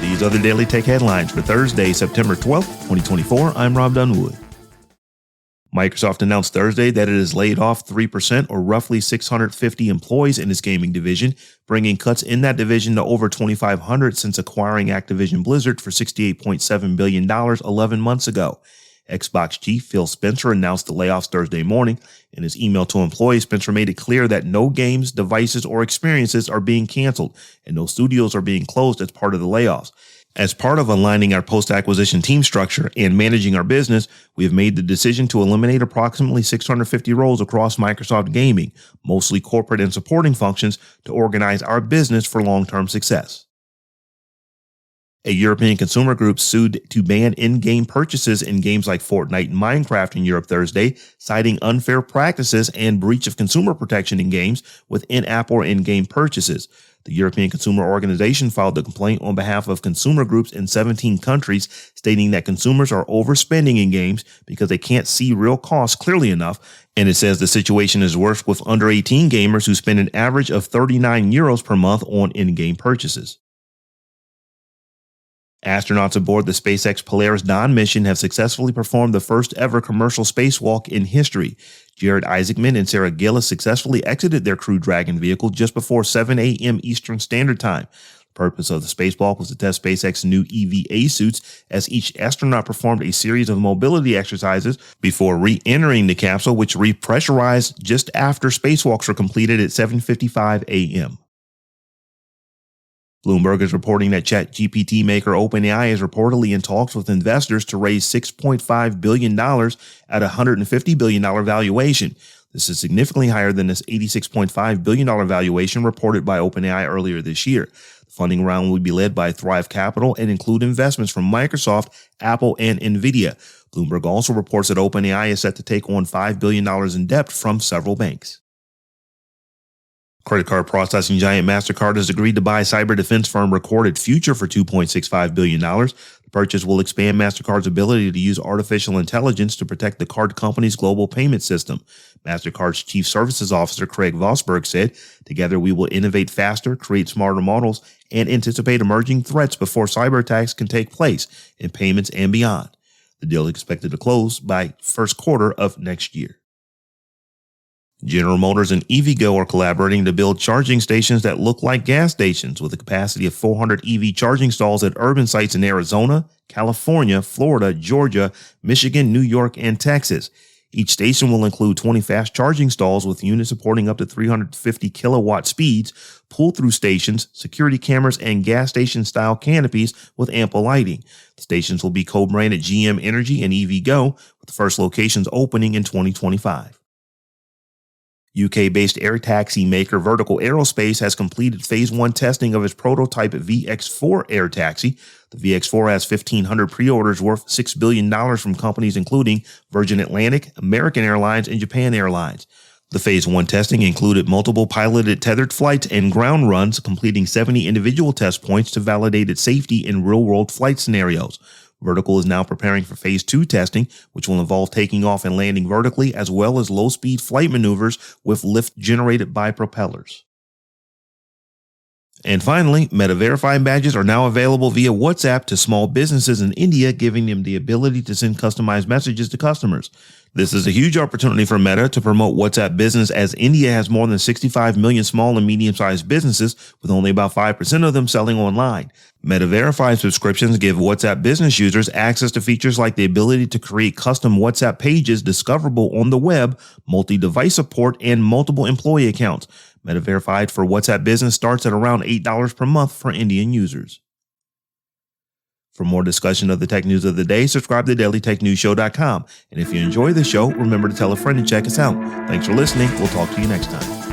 These are the Daily Tech headlines for Thursday, September 12th, 2024. I'm Rob Dunwood. Microsoft announced Thursday that it has laid off 3% or roughly 650 employees in its gaming division, bringing cuts in that division to over 2,500 since acquiring Activision Blizzard for $68.7 billion 11 months ago. Xbox chief Phil Spencer announced the layoffs Thursday morning. In his email to employees, Spencer made it clear that no games, devices, or experiences are being canceled, and no studios are being closed as part of the layoffs. As part of aligning our post-acquisition team structure and managing our business, we have made the decision to eliminate approximately 650 roles across Microsoft Gaming, mostly corporate and supporting functions, to organize our business for long-term success. A European consumer group sued to ban in-game purchases in games like Fortnite and Minecraft in Europe Thursday, citing unfair practices and breach of consumer protection in games with in-app or in-game purchases. The European Consumer Organization filed the complaint on behalf of consumer groups in 17 countries, stating that consumers are overspending in games because they can't see real costs clearly enough, and it says the situation is worse with under 18 gamers who spend an average of €39 per month on in-game purchases. Astronauts aboard the SpaceX Polaris Dawn mission have successfully performed the first ever commercial spacewalk in history. Jared Isaacman and Sarah Gillis successfully exited their Crew Dragon vehicle just before 7 a.m. Eastern Standard Time. The purpose of the spacewalk was to test SpaceX's new EVA suits as each astronaut performed a series of mobility exercises before re-entering the capsule, which repressurized just after spacewalks were completed at 7:55 a.m. Bloomberg is reporting that ChatGPT maker OpenEye is reportedly in talks with investors to raise $6.5 billion at a $150 billion valuation. This is significantly higher than this $86.5 billion valuation reported by OpenAI earlier this year. The funding round will be led by Thrive Capital and include investments from Microsoft, Apple, and NVIDIA. Bloomberg also reports that OpenAI is set to take on $5 billion in debt from several banks. Credit card processing giant Mastercard has agreed to buy cyber defense firm Recorded Future for $2.65 billion. The purchase will expand Mastercard's ability to use artificial intelligence to protect the card company's global payment system. Mastercard's Chief Services Officer Craig Vosberg said, "Together we will innovate faster, create smarter models, and anticipate emerging threats before cyber attacks can take place in payments and beyond." The deal is expected to close by first quarter of next year. General Motors and EVgo are collaborating to build charging stations that look like gas stations with a capacity of 400 EV charging stalls at urban sites in Arizona, California, Florida, Georgia, Michigan, New York, and Texas. Each station will include 20 fast charging stalls with units supporting up to 350 kilowatt speeds, pull-through stations, security cameras, and gas station style canopies with ample lighting. The stations will be co-branded GM Energy and EVgo, with the first locations opening in 2025. UK-based air taxi maker Vertical Aerospace has completed Phase 1 testing of its prototype VX4 Air Taxi. The VX4 has 1,500 pre-orders worth $6 billion from companies including Virgin Atlantic, American Airlines, and Japan Airlines. The Phase 1 testing included multiple piloted tethered flights and ground runs, completing 70 individual test points to validate its safety in real-world flight scenarios. Vertical is now preparing for Phase 2 testing, which will involve taking off and landing vertically, as well as low-speed flight maneuvers with lift generated by propellers. And finally, Meta Verified badges are now available via WhatsApp to small businesses in India, giving them the ability to send customized messages to customers. This is a huge opportunity for Meta to promote WhatsApp Business, as India has more than 65 million small and medium-sized businesses, with only about 5% of them selling online. Meta Verified subscriptions give WhatsApp Business users access to features like the ability to create custom WhatsApp pages discoverable on the web, multi-device support, and multiple employee accounts. Meta Verified for WhatsApp Business starts at around $8 per month for Indian users. For more discussion of the tech news of the day, subscribe to dailytechnewsshow.com. And if you enjoy the show, remember to tell a friend and check us out. Thanks for listening. We'll talk to you next time.